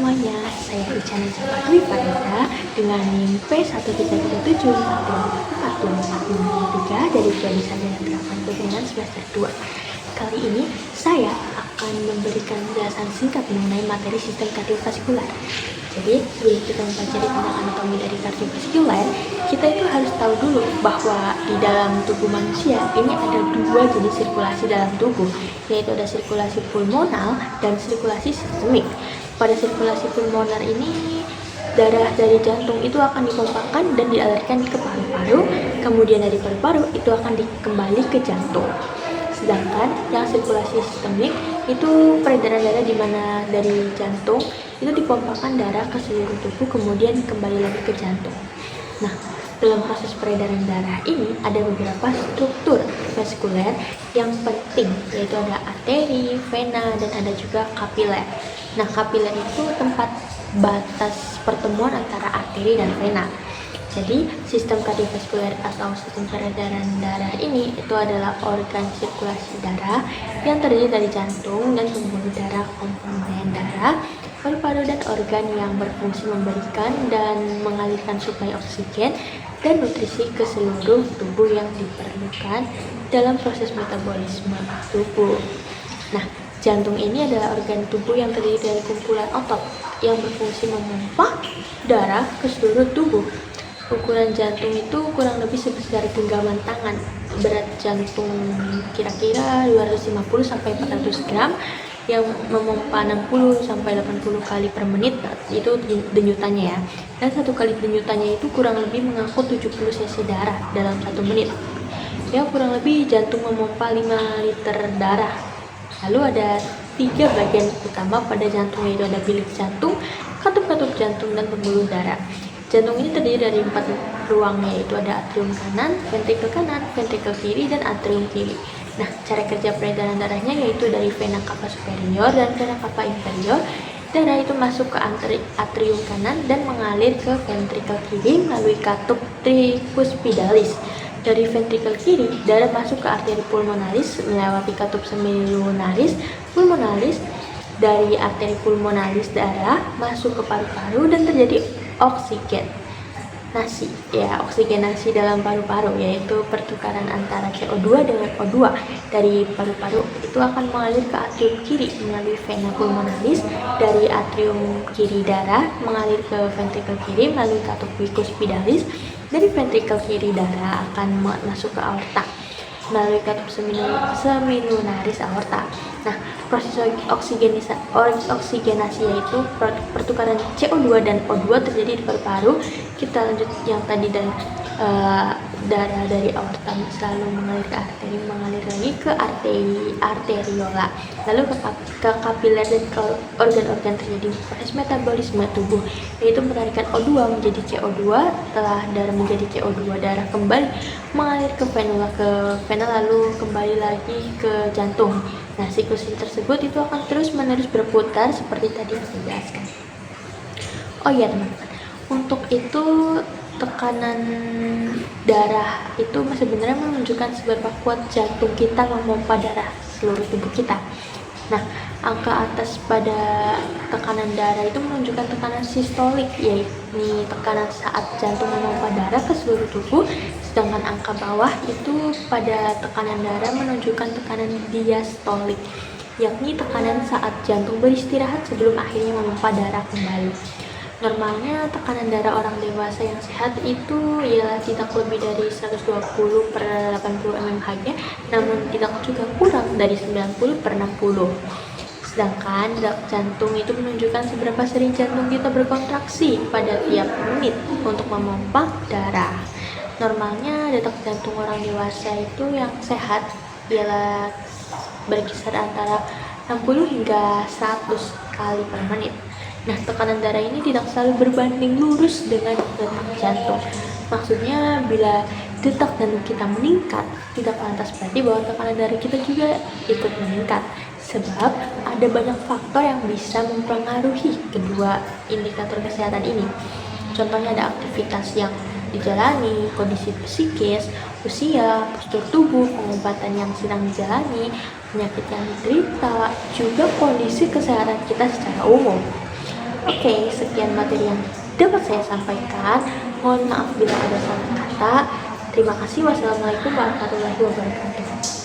semuanya, saya Isyana Dwi Farida dengan NIM P1337 dari Prodi Sarjana Terapan Kesehatan semester 2. Kali ini saya akan memberikan penjelasan singkat mengenai materi sistem kardiovaskular. Jadi, sebelum kita mempelajari tentang anatomi dari kardiovaskular, kita itu harus tahu dulu bahwa di dalam tubuh manusia ini ada dua jenis sirkulasi dalam tubuh, yaitu ada sirkulasi pulmonal dan sirkulasi sistemik. Pada sirkulasi pulmonar ini, darah dari jantung itu akan dipompakan dan dialirkan ke paru-paru, kemudian dari paru-paru itu akan kembali ke jantung. Sedangkan yang sirkulasi sistemik itu peredaran darah di mana dari jantung itu dipompakan darah ke seluruh tubuh kemudian kembali lagi ke jantung. Nah, dalam proses peredaran darah ini ada beberapa struktur vaskuler yang penting, yaitu ada arteri, vena, dan ada juga kapiler. Nah, kapiler itu tempat batas pertemuan antara arteri dan vena. Jadi, sistem kardiovaskuler atau sistem peredaran darah ini itu adalah organ sirkulasi darah yang terdiri dari jantung dan pembuluh darah, komponen darah, paru-paru, dan organ yang berfungsi memberikan dan mengalirkan suplai oksigen dan nutrisi ke seluruh tubuh yang diperlukan dalam proses metabolisme tubuh. Nah, jantung ini adalah organ tubuh yang terdiri dari kumpulan otot yang berfungsi memompa darah ke seluruh tubuh. Ukuran jantung itu kurang lebih sebesar genggaman tangan. Berat jantung kira-kira 250-400 gram yang memompa 60-80 kali per menit, itu denyutannya ya. Dan satu kali denyutannya itu kurang lebih mengangkut 70 cc darah dalam 1 menit. Ya, kurang lebih jantung memompa 5 liter darah. Lalu ada 3 bagian utama pada jantung, yaitu ada bilik jantung, katup-katup jantung, dan pembuluh darah. Jantung ini terdiri dari 4 ruang, yaitu ada atrium kanan, ventrikel kiri, dan atrium kiri. Nah, cara kerja peredaran darahnya yaitu dari vena cava superior dan vena cava inferior. Darah itu masuk ke atrium kanan dan mengalir ke ventrikel kiri melalui katup tricuspidalis. Dari ventrikel kiri, darah masuk ke arteri pulmonalis melewati katup semilunaris pulmonalis. Dari arteri pulmonalis, darah masuk ke paru-paru dan terjadi oksigenasi dalam paru-paru, yaitu pertukaran antara CO2 dengan O2 dari paru-paru itu akan mengalir ke atrium kiri melalui vena pulmonalis. Dari atrium kiri, darah mengalir ke ventrikel kiri melalui katup tricuspidalis. Dari ventrikel kiri, darah akan masuk ke aorta melalui katup semilunaris aorta. Nah, proses oksigenasi yaitu pertukaran CO2 dan O2 terjadi di paru-paru. Kita lanjut yang tadi dari darah dari aorta selalu mengalir ke arteri, mengalir lagi ke arteriola, lalu ke kapiler dan ke organ-organ. Terjadi proses metabolisme tubuh, yaitu menarikan O2 menjadi CO2. Setelah darah menjadi CO2, darah kembali mengalir ke vena lalu kembali lagi ke jantung. Nah, siklus tersebut itu akan terus-menerus berputar seperti tadi yang saya jelaskan. Oh iya teman-teman, untuk itu tekanan darah itu sebenarnya menunjukkan seberapa kuat jantung kita memompa darah seluruh tubuh kita. Nah, angka atas pada tekanan darah itu menunjukkan tekanan sistolik, yaitu tekanan saat jantung memompa darah ke seluruh tubuh. Sedangkan angka bawah itu pada tekanan darah menunjukkan tekanan diastolik, yakni tekanan saat jantung beristirahat sebelum akhirnya memompa darah kembali. Normalnya tekanan darah orang dewasa yang sehat itu ialah tidak lebih dari 120/80 mmHg, namun tidak juga kurang dari 90/60. Sedangkan detak jantung itu menunjukkan seberapa sering jantung kita berkontraksi pada tiap menit untuk memompa darah. Normalnya detak jantung orang dewasa itu yang sehat ialah berkisar antara 60 hingga 100 kali per menit. Nah, tekanan darah ini tidak selalu berbanding lurus dengan detak jantung. Maksudnya, bila detak jantung kita meningkat, tidak lantas berarti bahwa tekanan darah kita juga ikut meningkat. Sebab ada banyak faktor yang bisa mempengaruhi kedua indikator kesehatan ini. Contohnya ada aktivitas yang dijalani, kondisi psikis, usia, postur tubuh, pengobatan yang sedang dijalani, penyakit yang diderita, juga kondisi kesehatan kita secara umum. Oke, sekian materi yang dapat saya sampaikan. Mohon maaf bila ada salah kata. Terima kasih. Wassalamualaikum warahmatullahi wabarakatuh.